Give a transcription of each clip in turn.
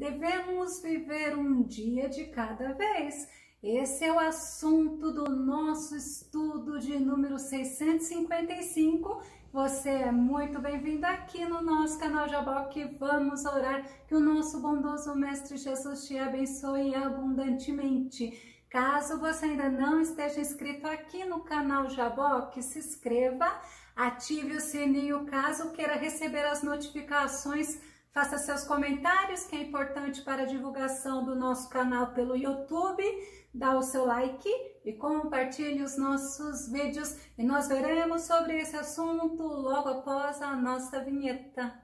devemos viver um dia de cada vez. Esse é o assunto do nosso estudo de número 655. Você é muito bem-vindo aqui no nosso canal Jaboque. Vamos orar que o nosso bondoso Mestre Jesus te abençoe abundantemente. Caso você ainda não esteja inscrito aqui no canal Jaboque, se inscreva, ative o sininho caso queira receber as notificações. Faça seus comentários, que é importante para a divulgação do nosso canal pelo YouTube. Dá o seu like e compartilhe os nossos vídeos. E nós veremos sobre esse assunto logo após a nossa vinheta.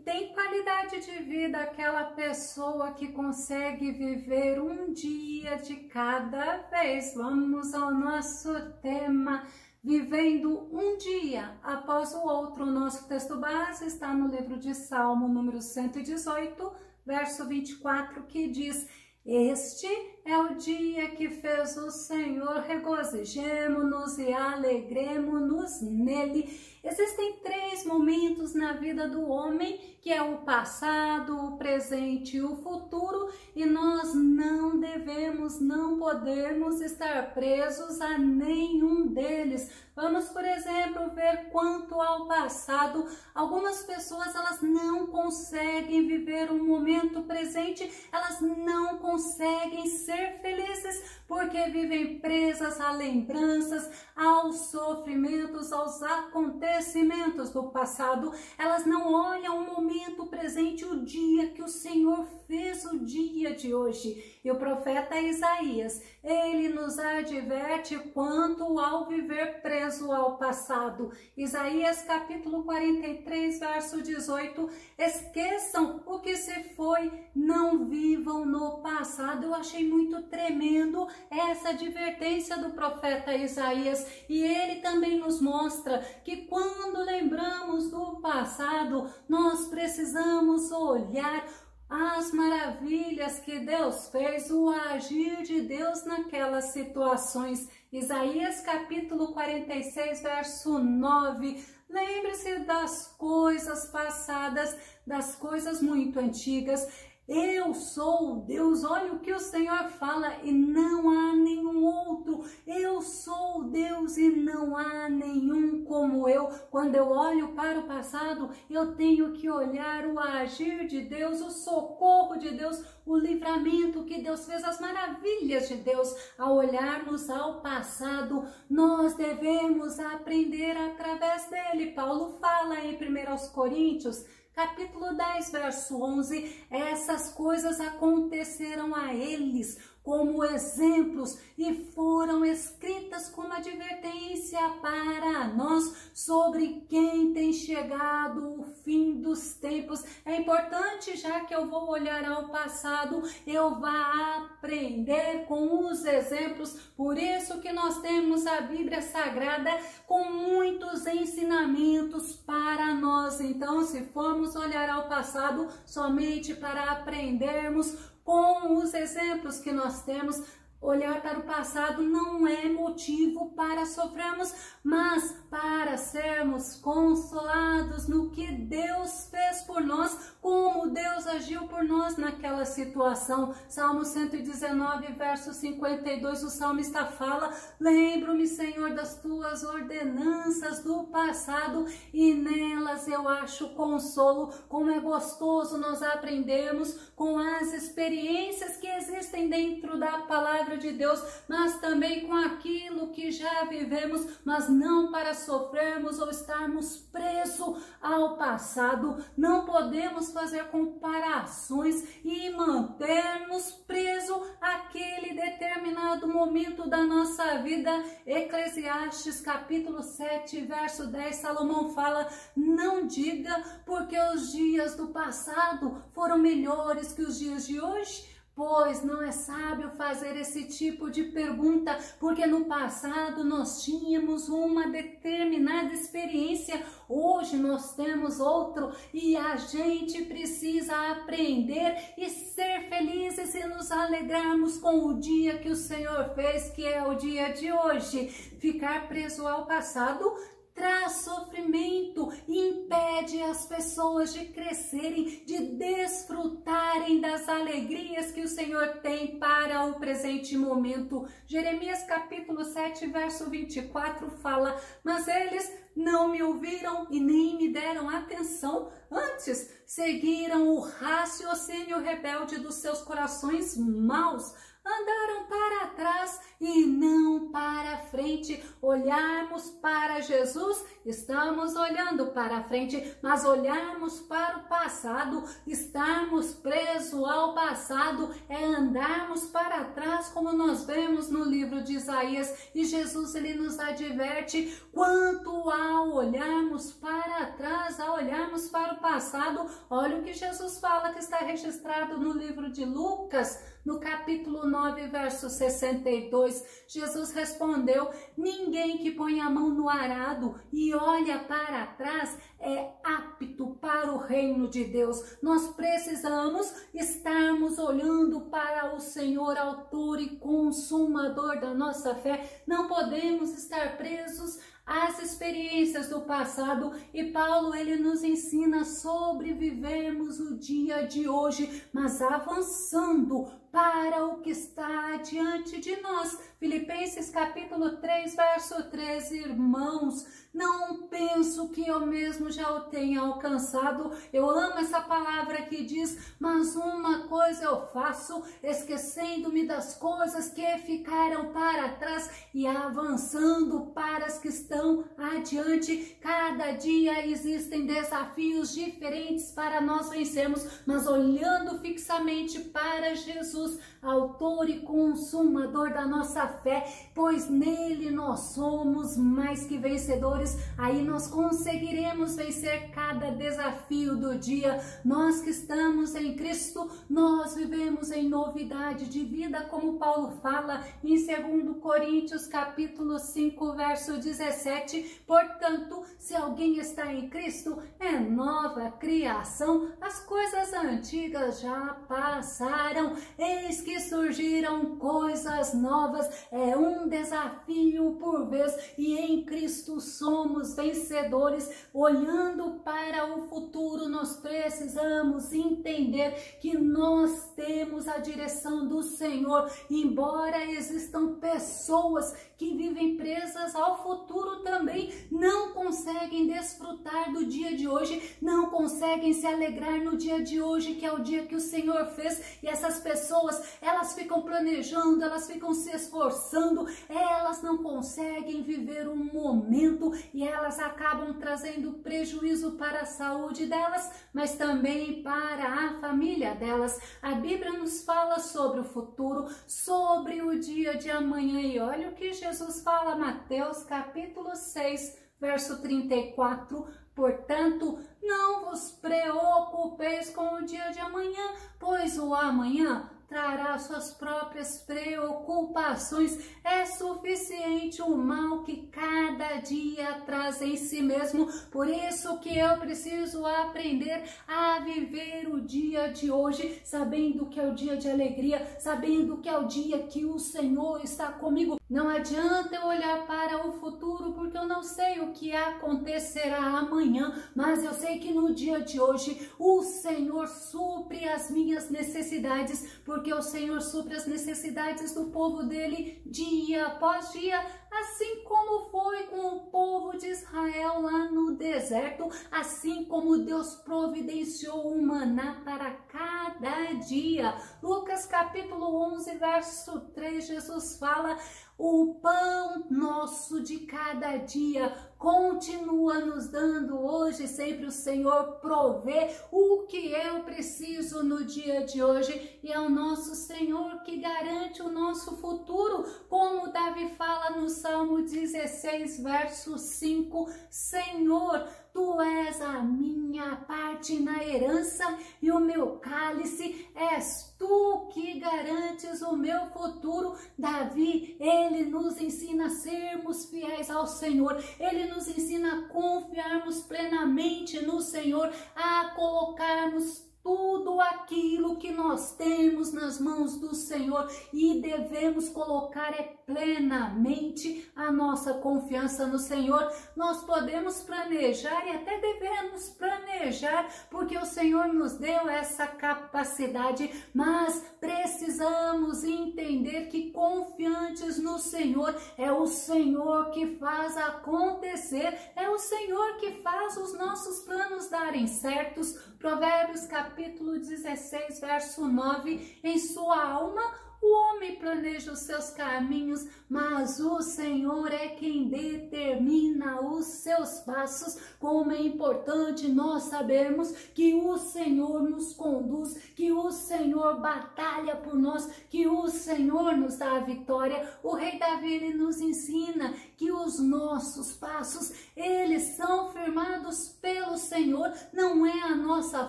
Tem qualidade de vida aquela pessoa que consegue viver um dia de cada vez. Vamos ao nosso tema, vivendo um dia após o outro. O nosso texto base está no livro de Salmo, número 118, verso 24, que diz: Este é o dia que fez o Senhor, regozijemo-nos e alegremo-nos nele. Existem três momentos na vida do homem, que é o passado, o presente e o futuro, e nós não devemos, não podemos estar presos a nenhum deles. Vamos, por exemplo, ver quanto ao passado. Algumas pessoas, elas não conseguem viver um momento presente, elas não conseguem ser felizes, porque vivem presas a lembranças, aos sofrimentos, aos acontecimentos do passado. Elas não olham o momento presente, o dia que o Senhor fez, o dia de hoje. E o profeta Isaías, ele nos adverte quanto ao viver preso ao passado. Isaías capítulo 43, verso 18, esqueçam o que se foi, não vivam no passado. Eu achei muito tremendo essa advertência do profeta Isaías, e ele também nos mostra que quando lembramos do passado, nós precisamos olhar as maravilhas que Deus fez, o agir de Deus naquelas situações. Isaías capítulo 46, verso 9. Lembre-se das coisas passadas, das coisas muito antigas. Eu sou Deus, olha o que o Senhor fala, e não há nenhum outro. Eu sou Deus e não há nenhum como eu. Quando eu olho para o passado, eu tenho que olhar o agir de Deus, o socorro de Deus, o livramento que Deus fez, as maravilhas de Deus. Ao olharmos ao passado, nós devemos aprender através dele. Paulo fala em 1 Coríntios, capítulo 10, verso 11, essas coisas aconteceram a eles como exemplos e foram escritas como advertência para nós sobre quem tem chegado o fim dos tempos. É importante, já que eu vou olhar ao passado, eu vá aprender com os exemplos. Por isso que nós temos a Bíblia Sagrada com muitos ensinamentos para nós. Então, se formos olhar ao passado somente para aprendermos com os exemplos que nós temos, olhar para o passado não é motivo para sofrermos, mas para sermos consolados no que Deus fez por nós, como Deus agiu por nós naquela situação. Salmo 119, verso 52, o salmista fala: lembro-me, Senhor, das tuas ordenanças do passado, e nelas eu acho consolo. Como é gostoso nós aprendermos com as experiências que existem dentro da palavra de Deus, mas também com aquilo que já vivemos, mas não para sofrermos ou estarmos presos ao passado. Não podemos fazer comparações e manter-nos presos àquele determinado momento da nossa vida. Eclesiastes capítulo 7, verso 10, Salomão fala: não diga porque os dias do passado foram melhores que os dias de hoje, Pois não é sábio fazer esse tipo de pergunta, porque no passado nós tínhamos uma determinada experiência, hoje nós temos outro e a gente precisa aprender e ser felizes e nos alegrarmos com o dia que o Senhor fez, que é o dia de hoje. Ficar preso ao passado traz sofrimento, impede as pessoas de crescerem, de desfrutarem das alegrias que o Senhor tem para o presente momento. Jeremias capítulo 7, verso 24 fala: mas eles não me ouviram e nem me deram atenção, antes seguiram o raciocínio rebelde dos seus corações maus, andaram para trás e não para frente. Olharmos para Jesus, estamos olhando para frente, mas olharmos para o passado, estarmos presos ao passado, é andarmos para trás, como nós vemos no livro de Isaías. E Jesus, ele nos adverte quanto ao olharmos para trás, ao olharmos para o passado. Olha o que Jesus fala, que está registrado no livro de Lucas, no capítulo 9, verso 62, Jesus respondeu: ninguém que põe a mão no arado e olha para trás é apto para o reino de Deus. Nós precisamos estarmos olhando para o Senhor, autor e consumador da nossa fé. Não podemos estar presos às experiências do passado, e Paulo, ele nos ensina sobre vivermos o dia de hoje, mas avançando para o que está diante de nós. Filipenses capítulo 3, verso 13, irmãos, não penso que eu mesmo já o tenha alcançado. Eu amo essa palavra que diz: mas uma coisa eu faço, esquecendo-me das coisas que ficaram para trás e avançando para as que estão adiante. Cada dia existem desafios diferentes para nós vencermos, mas olhando fixamente para Jesus, autor e consumador da nossa fé, pois nele nós somos mais que vencedores. Aí nós conseguiremos vencer cada desafio do dia. Nós que estamos em Cristo, nós vivemos em novidade de vida, como Paulo fala em 2 Coríntios capítulo 5, verso 17. Portanto, se alguém está em Cristo, é nova criação, as coisas antigas já passaram, eis que surgiram coisas novas. É um desafio por vez, e em Cristo somos vencedores. Olhando para o futuro, nós precisamos entender que nós temos a direção do Senhor. Embora existam pessoas que vivem presas ao futuro também, não conseguem desfrutar do dia de hoje, não conseguem se alegrar no dia de hoje, que é o dia que o Senhor fez. E essas pessoas, elas ficam planejando, elas ficam se esforçando, elas não conseguem viver um momento e elas acabam trazendo prejuízo para a saúde delas, mas também para a família delas. A Bíblia nos fala sobre o futuro, sobre o dia de amanhã, e olha o que Jesus fala, Mateus capítulo 6, verso 34, portanto, não vos preocupeis com o dia de amanhã, pois o amanhã trará suas próprias preocupações. É suficiente o mal que cada dia traz em si mesmo. Por isso que eu preciso aprender a viver o dia de hoje, sabendo que é o dia de alegria, sabendo que é o dia que o Senhor está comigo. Não adianta eu olhar para o futuro, porque eu não sei o que acontecerá amanhã, mas eu sei que no dia de hoje o Senhor supre as minhas necessidades, porque o Senhor supre as necessidades do povo dele dia após dia, assim como foi com o povo de Israel lá no deserto, assim como Deus providenciou um maná para cada dia. Lucas capítulo 11, verso 3, Jesus fala: o pão nosso de cada dia continua nos dando hoje, sempre o Senhor provê o que eu preciso no dia de hoje, e é o nosso Senhor que garante o nosso futuro, como Davi Davi fala no Salmo 16, verso 5, Senhor, Tu és a minha parte na herança e o meu cálice, és Tu que garantes o meu futuro. Davi, ele nos ensina a sermos fiéis ao Senhor, ele nos ensina a confiarmos plenamente no Senhor, a colocarmos tudo aquilo que nós temos nas mãos do Senhor e devemos colocar plenamente a nossa confiança no Senhor. Nós podemos planejar e até devemos planejar, porque o Senhor nos deu essa capacidade, mas precisamos entender que confiantes no Senhor, é o Senhor que faz acontecer, é o Senhor que faz os nossos planos darem certos. Provérbios capítulo 16, verso 9, em sua alma o homem planeja os seus caminhos, mas o Senhor é quem determina os seus passos. Como é importante nós sabermos que o Senhor nos conduz, que o Senhor batalha por nós, que o Senhor nos dá a vitória. O rei Davi, ele nos ensina que os nossos passos, eles são firmados pelo Senhor. Não é a nossa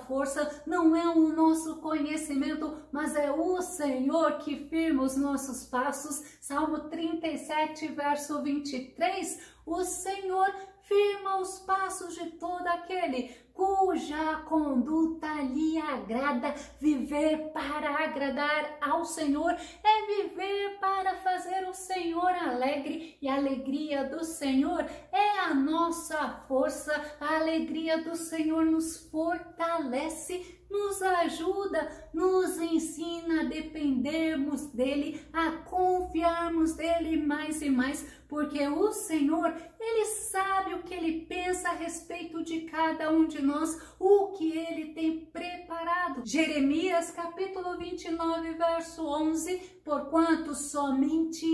força, não é o nosso conhecimento, mas é o Senhor que firma os nossos passos. Salmo 37, verso 23, o Senhor firma os passos de todo aquele cuja conduta lhe agrada. Viver para agradar ao Senhor é viver para fazer o Senhor alegre, e a alegria do Senhor é a nossa força. A alegria do Senhor nos fortalece, nos ajuda, nos ensina a dependermos dele, a confiarmos dele mais e mais, porque o Senhor, ele sabe o que ele pensa a respeito de cada um de nós, o que ele tem preparado. Jeremias capítulo 29, verso 11, porquanto somente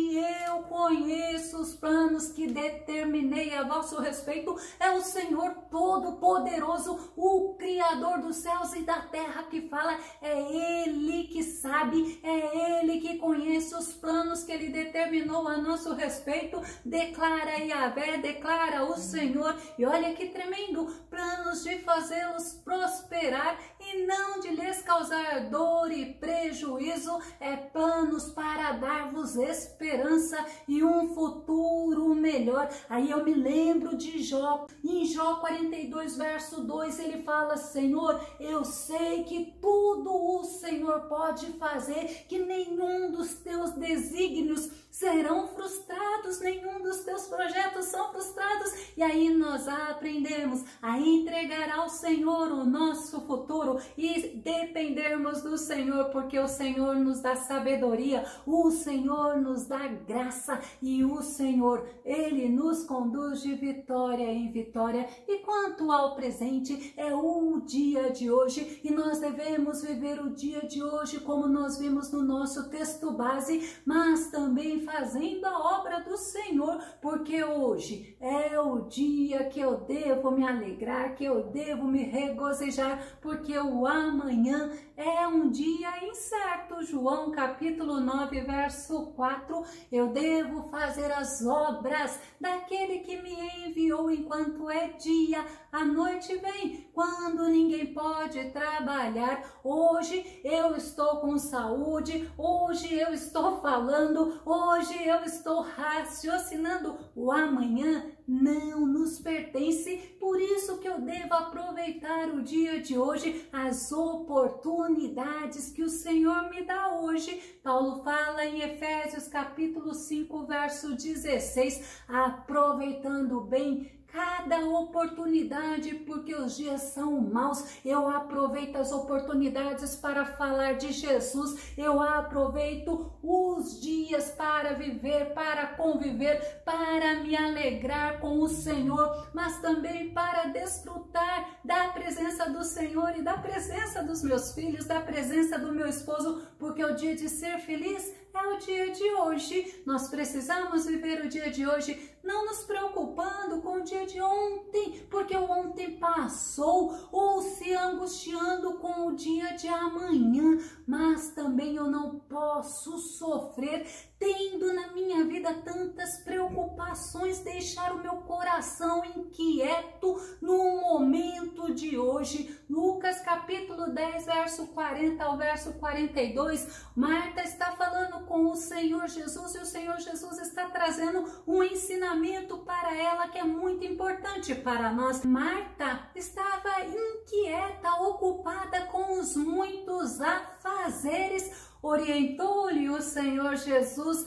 eu conheço os planos que determinei a vosso respeito, é o Senhor Todo-Poderoso, o Criador dos céus e da terra que fala, é Ele que sabe, é Ele que conhece os planos que Ele determinou a nosso respeito. Declara Yahvé, declara o Senhor, e olha que tremendo, planos de fazê-los prosperar e não de lhes causar dor e prejuízo, é planos para dar-vos esperança e um futuro melhor. Aí eu me lembro de Jó, em Jó 42, verso 2, ele fala, Senhor, eu sei que tudo o Senhor pode fazer, que nenhum dos teus desígnios serão frustrados, nenhum dos teus projetos são frustrados. E aí nós aprendemos a entregar ao Senhor o nosso futuro e dependermos do Senhor, porque o Senhor nos dá sabedoria, o Senhor nos dá graça e o Senhor, Ele nos conduz de vitória em vitória. E quanto ao presente, é o dia de hoje e nós devemos viver o dia de hoje como nós vimos no nosso texto base, mas também fazendo a obra do Senhor, porque hoje é o dia que eu devo me alegrar, que eu devo me regozijar, porque o amanhã é um dia incerto. João capítulo 9, verso 4, eu devo fazer as obras daquele que me enviou enquanto é dia. A noite vem quando ninguém pode trabalhar. Hoje eu estou com saúde, hoje eu estou falando, hoje eu estou raciocinando. O amanhã não nos pertence, por isso que eu devo aproveitar o dia de hoje, as oportunidades que o Senhor me dá hoje. Paulo fala em Efésios capítulo 5, verso 16, aproveitando bem cada oportunidade, porque os dias são maus. Eu aproveito as oportunidades para falar de Jesus, eu aproveito os dias para viver, para conviver, para me alegrar com o Senhor, mas também para desfrutar da presença do Senhor e da presença dos meus filhos, da presença do meu esposo, porque o dia de ser feliz é o dia de hoje. Nós precisamos viver o dia de hoje, não nos preocupando com o dia de ontem, porque o ontem passou, ou se angustiando com o dia de amanhã. Mas também eu não posso sofrer tendo na minha vida tantas preocupações, deixar o meu coração inquieto no momento de hoje. Lucas capítulo 10, verso 40 ao verso 42, Marta está falando com o Senhor Jesus e o Senhor Jesus está trazendo um ensinamento para ela que é muito importante para nós. Marta estava inquieta, ocupada com os muitos afazeres. Orientou-lhe o Senhor Jesus: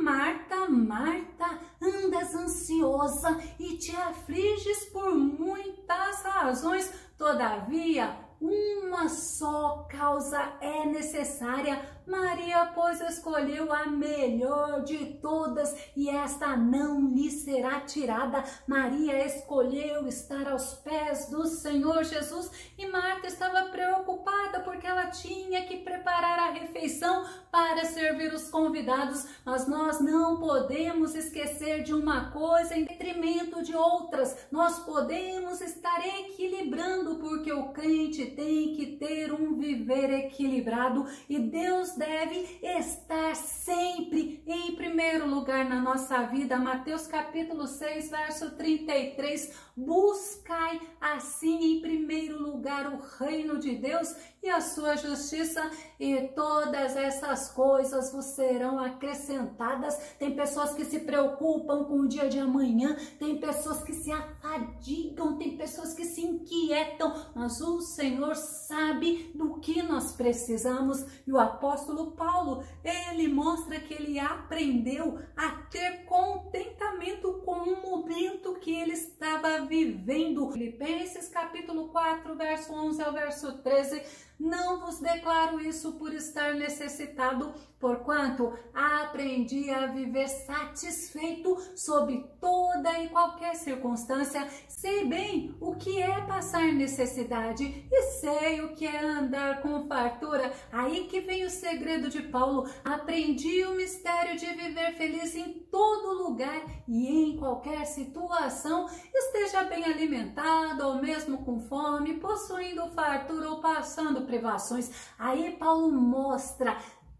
Marta, Marta, andas ansiosa e te afliges por muitas razões, todavia uma só causa é necessária. Maria, pois, escolheu a melhor de todas e esta não lhe será tirada. Maria escolheu estar aos pés do Senhor Jesus e Marta estava preocupada porque ela tinha que preparar a refeição para servir os convidados. Mas nós não podemos esquecer de uma coisa em detrimento de outras. Nós podemos estar equilibrando, porque o crente tem que ter um viver equilibrado e Deus deve estar sempre em primeiro lugar na nossa vida. Mateus capítulo 6, verso 33, buscai assim em primeiro lugar o reino de Deus e a sua justiça, e todas essas coisas vos serão acrescentadas. Tem pessoas que se preocupam com o dia de amanhã, tem pessoas que se afadigam, tem pessoas que se inquietam, mas o Senhor sabe do que nós precisamos. E o apóstolo Paulo, ele mostra que ele aprendeu a ter contentamento com o momento que ele estava vivendo. Filipenses capítulo 4, verso 11 ao verso 13, não vos declaro isso por estar necessitado, porquanto aprendi a viver satisfeito sob toda e qualquer circunstância. Sei bem o que é passar necessidade e sei o que é andar com fartura. Aí que vem o segredo de Paulo. Aprendi o mistério de viver feliz em todo lugar e em qualquer situação, esteja bem alimentado ou mesmo com fome, possuindo fartura ou passando privações. Aí Paulo mostra: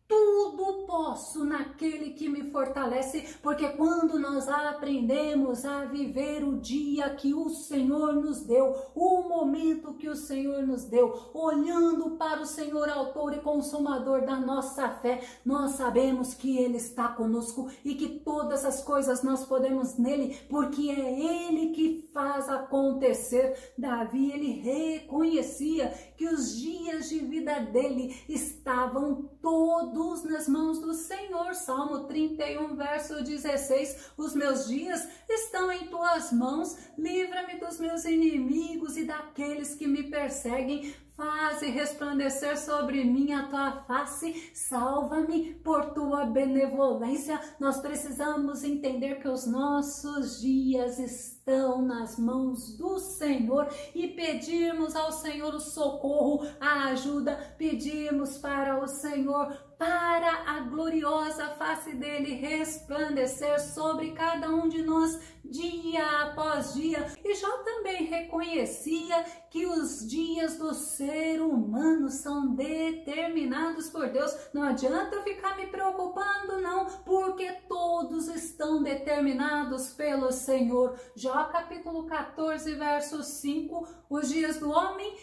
tudo posso naquele que me fortalece, porque quando nós aprendemos a viver o dia que o Senhor nos deu, o momento que o Senhor nos deu, olhando para o Senhor, autor e consumador da nossa fé, nós sabemos que Ele está conosco e que todas as coisas nós podemos nele, porque é Ele que faz acontecer. Davi, ele reconhecia que os dias de vida dele estavam todos nas mãos do Senhor. Salmo 31, verso 16, os meus dias estão em tuas mãos, livra-me dos meus inimigos e daqueles que me perseguem. Faze resplandecer sobre mim a tua face, salva-me por tua benevolência. Nós precisamos entender que os nossos dias estão nas mãos do Senhor e pedirmos ao Senhor o socorro, a ajuda, pedirmos para o Senhor, para a gloriosa face dele resplandecer sobre cada um de nós dia após dia. E Jó também reconhecia que os dias do ser humano são determinados por Deus. Não adianta eu ficar me preocupando, não, porque todos estão determinados pelo Senhor. Jó capítulo 14, verso 5, os dias do homem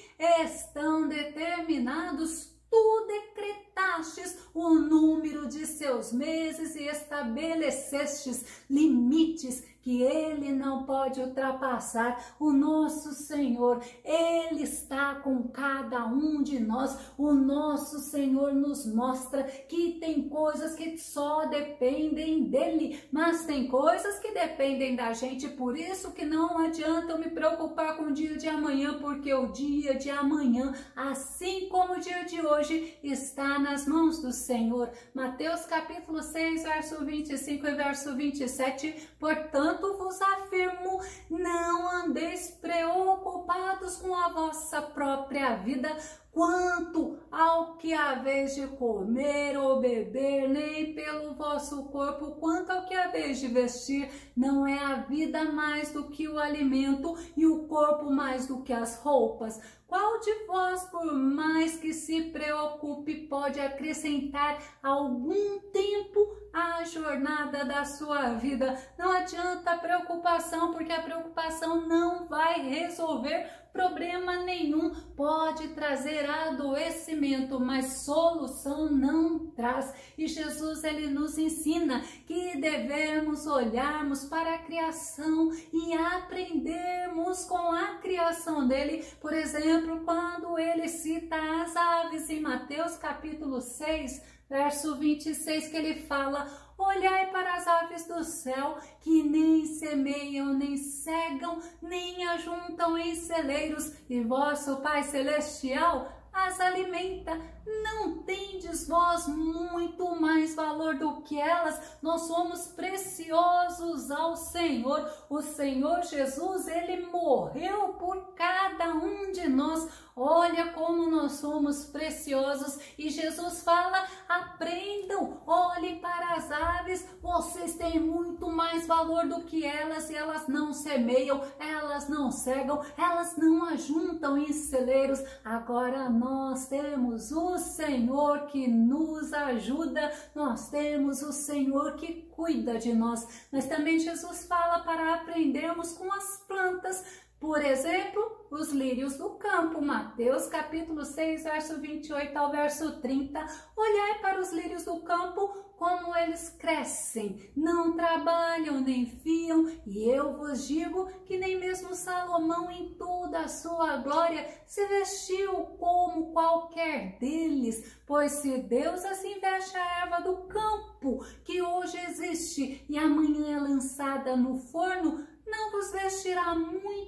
estão determinados. Tu decretastes o número de seus meses e estabelecestes limites que ele não pode ultrapassar. O nosso Senhor, ele está com cada um de nós. O nosso Senhor nos mostra que tem coisas que só dependem dele, mas tem coisas que dependem da gente. Por isso que não adianta eu me preocupar com o dia de amanhã, porque o dia de amanhã, assim como o dia de hoje, está nas mãos do Senhor. Mateus capítulo 6, verso 25 e verso 27, portanto vos afirmo, não andeis preocupados com a vossa própria vida, quanto ao que haveis de comer ou beber, nem pelo vosso corpo, quanto ao que haveis de vestir. Não é a vida mais do que o alimento e o corpo mais do que as roupas? Qual de vós, por mais que se preocupe, pode acrescentar algum tempo à jornada da sua vida? Não adianta preocupação, porque a preocupação não vai resolver problema nenhum. Pode trazer adoecimento, mas solução não traz. E Jesus, ele nos ensina que devemos olharmos para a criação e aprendermos com a criação dele. Por exemplo, quando ele cita as aves em Mateus capítulo 6, verso 26, que ele fala: olhai para as aves do céu, que nem semeiam, nem cegam, nem ajuntam em celeiros, e vosso Pai Celestial as alimenta. Não tendes vós muito mais valor do que elas? Nós somos preciosos ao Senhor. O Senhor Jesus, ele morreu por cada um de nós. Olha como nós somos preciosos. E Jesus fala: aprendam, olhem para as aves, vocês têm muito mais valor do que elas, e elas não semeiam, elas não cegam, elas não ajuntam em celeiros. Agora nós temos o Senhor que nos ajuda, nós temos o Senhor que cuida de nós. Mas também Jesus fala para aprendermos com as plantas. Por exemplo, os lírios do campo, Mateus capítulo 6, verso 28 ao verso 30. Olhai para os lírios do campo, como eles crescem, não trabalham nem fiam, e eu vos digo que nem mesmo Salomão em toda a sua glória se vestiu como qualquer deles. Pois se Deus assim veste a erva do campo, que hoje existe e amanhã é lançada no forno, não vos vestirá muito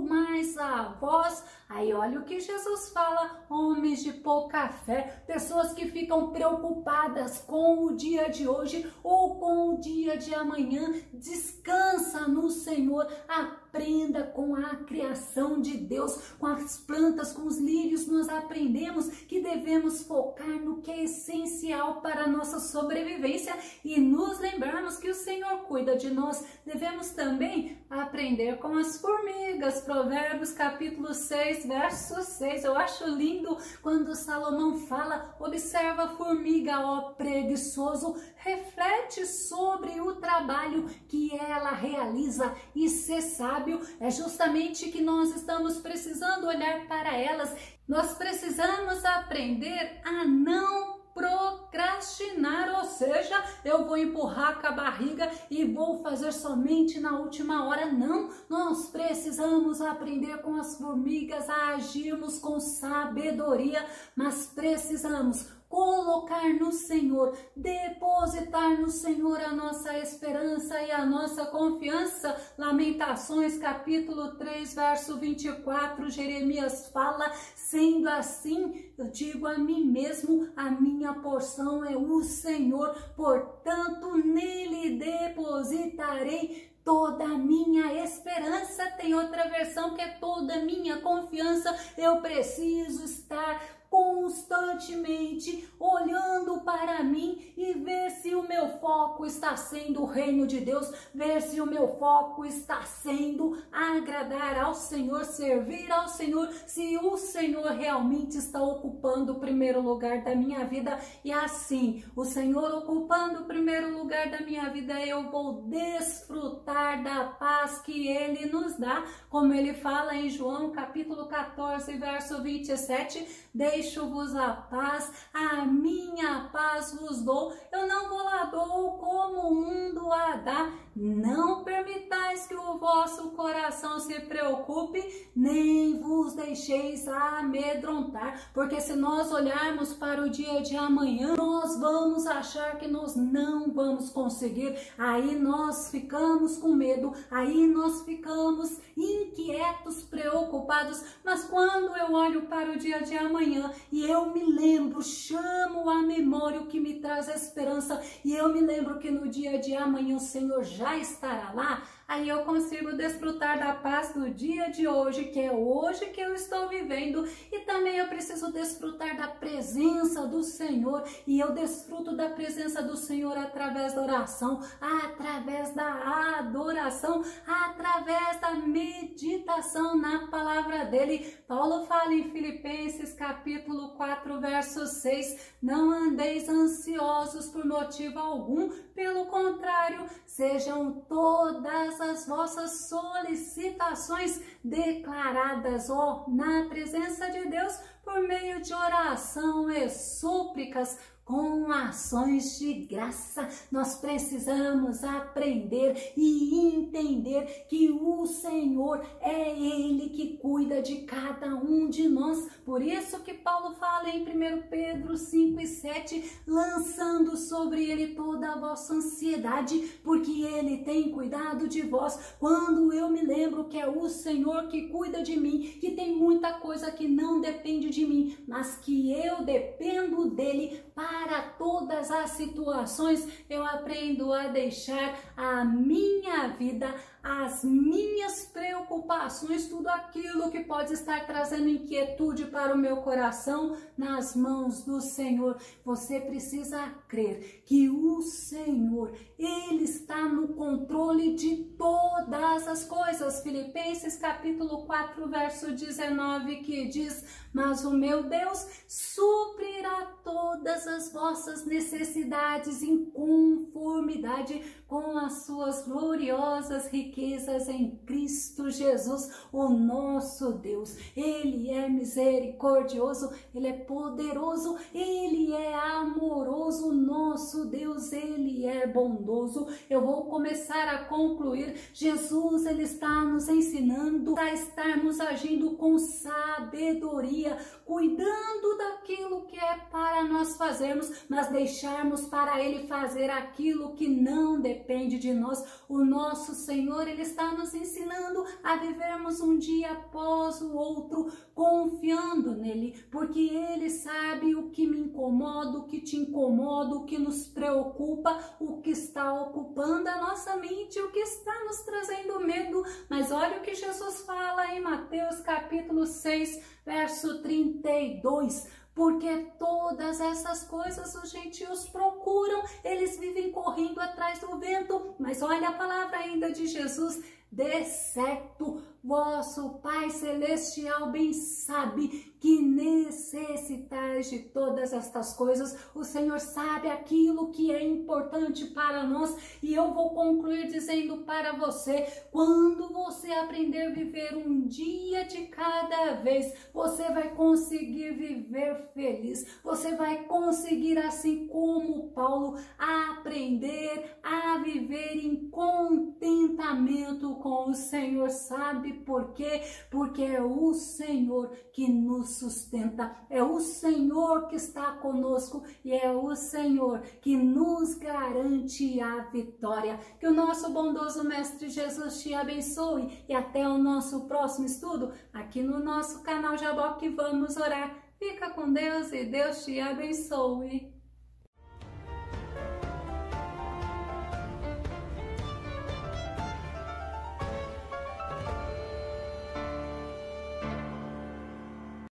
mais a vós. Aí olha o que Jesus fala: homens de pouca fé, pessoas que ficam preocupadas com o dia de hoje ou com o dia de amanhã. Descansa no Senhor, aprenda com a criação de Deus, com as plantas, com os lírios. Nós aprendemos que devemos focar no que é essencial para a nossa sobrevivência e nos lembrarmos que o Senhor cuida de nós. Devemos também aprender com as formigas. Provérbios capítulo 6, verso 6. Eu acho lindo quando Salomão fala: observa a formiga, ó preguiçoso, reflete sobre o trabalho que ela realiza e ser sábio. É justamente que nós estamos precisando olhar para elas. Nós precisamos aprender a não procrastinar, ou seja, eu vou empurrar com a barriga e vou fazer somente na última hora. Não, nós precisamos aprender com as formigas a agirmos com sabedoria, mas precisamos colocar no Senhor, depositar no Senhor a nossa esperança e a nossa confiança. Lamentações capítulo 3, verso 24, Jeremias fala: sendo assim, eu digo a mim mesmo, a minha porção é o Senhor, portanto nele depositarei toda a minha esperança. Tem outra versão que é toda a minha confiança. Eu preciso estar constantemente olhando para mim e ver se o meu foco está sendo o reino de Deus, ver se o meu foco está sendo agradar ao Senhor, servir ao Senhor, se o Senhor realmente está ocupando o primeiro lugar da minha vida. E assim, o Senhor ocupando o primeiro lugar da minha vida, eu vou desfrutar da paz que Ele nos dá, como Ele fala em João capítulo 14, verso 27, deixo-vos a paz, a minha paz vos dou, eu não vou lá dou como o mundo a dá. Não permitais que o vosso coração se preocupe, nem vos deixeis amedrontar, porque se nós olharmos para o dia de amanhã, nós vamos achar que nós não vamos conseguir, aí nós ficamos com medo, aí nós ficamos inquietos, preocupados. Mas quando eu olho para o dia de amanhã e eu me lembro, chamo à memória o que me traz esperança, e eu me lembro que no dia de amanhã o Senhor já estará lá, aí eu consigo desfrutar da paz do dia de hoje, que é hoje que eu estou vivendo. E também eu preciso desfrutar da presença do Senhor, e eu desfruto da presença do Senhor através da oração, através da adoração. coração através da meditação na palavra dele. Paulo fala em Filipenses capítulo 4, verso 6, não andeis ansiosos por motivo algum, pelo contrário, sejam todas as vossas solicitações declaradas, na presença de Deus, por meio de oração e súplicas, com ações de graça. Nós precisamos aprender e entender que o Senhor é Ele que cuida de cada um de nós. Por isso que Paulo fala em 1 Pedro 5 e 7, lançando sobre Ele toda a vossa ansiedade, porque Ele tem cuidado de vós. Quando eu me lembro que é o Senhor que cuida de mim, que tem muita coisa que não depende de mim, mas que eu dependo dEle para todas as situações, eu aprendo a deixar a minha vida, as minhas preocupações, tudo aquilo que pode estar trazendo inquietude para o meu coração, nas mãos do Senhor. Você precisa crer que o Senhor, Ele está no controle de todas as coisas. Filipenses capítulo 4, verso 19, que diz: mas o meu Deus suprirá todas as vossas necessidades em conformidade com as suas gloriosas riquezas em Cristo Jesus, o nosso Deus. Ele é misericordioso, Ele é poderoso, Ele é amoroso, nosso Deus, Ele é bondoso. Eu vou começar a concluir. Jesus, Ele está nos ensinando a estarmos agindo com sabedoria, cuidando daquilo que é para nós fazermos, mas deixarmos para Ele fazer aquilo que não depende de nós. O nosso Senhor, Ele está nos ensinando a vivermos um dia após o outro, confiando nele, porque Ele sabe o que me incomoda, o que te incomoda, o que nos preocupa, o que está ocupando a nossa mente, o que está nos trazendo medo. Mas olha o que Jesus fala em Mateus capítulo 6, verso 32, porque todas essas coisas os gentios procuram, eles vivem correndo atrás do vento. Mas olha a palavra ainda de Jesus: de certo, vosso Pai Celestial bem sabe que necessitais de todas estas coisas. O Senhor sabe aquilo que é importante para nós. E eu vou concluir dizendo para você: quando você aprender a viver um dia de cada vez, você vai conseguir viver feliz. Você vai conseguir, assim como Paulo, aprender a viver em contentamento com o Senhor. Sabe por quê? Porque é o Senhor que nos sustenta, é o Senhor que está conosco e é o Senhor que nos garante a vitória. Que o nosso bondoso Mestre Jesus te abençoe e até o nosso próximo estudo aqui no nosso canal Jaboque. Vamos orar. Fica com Deus e Deus te abençoe.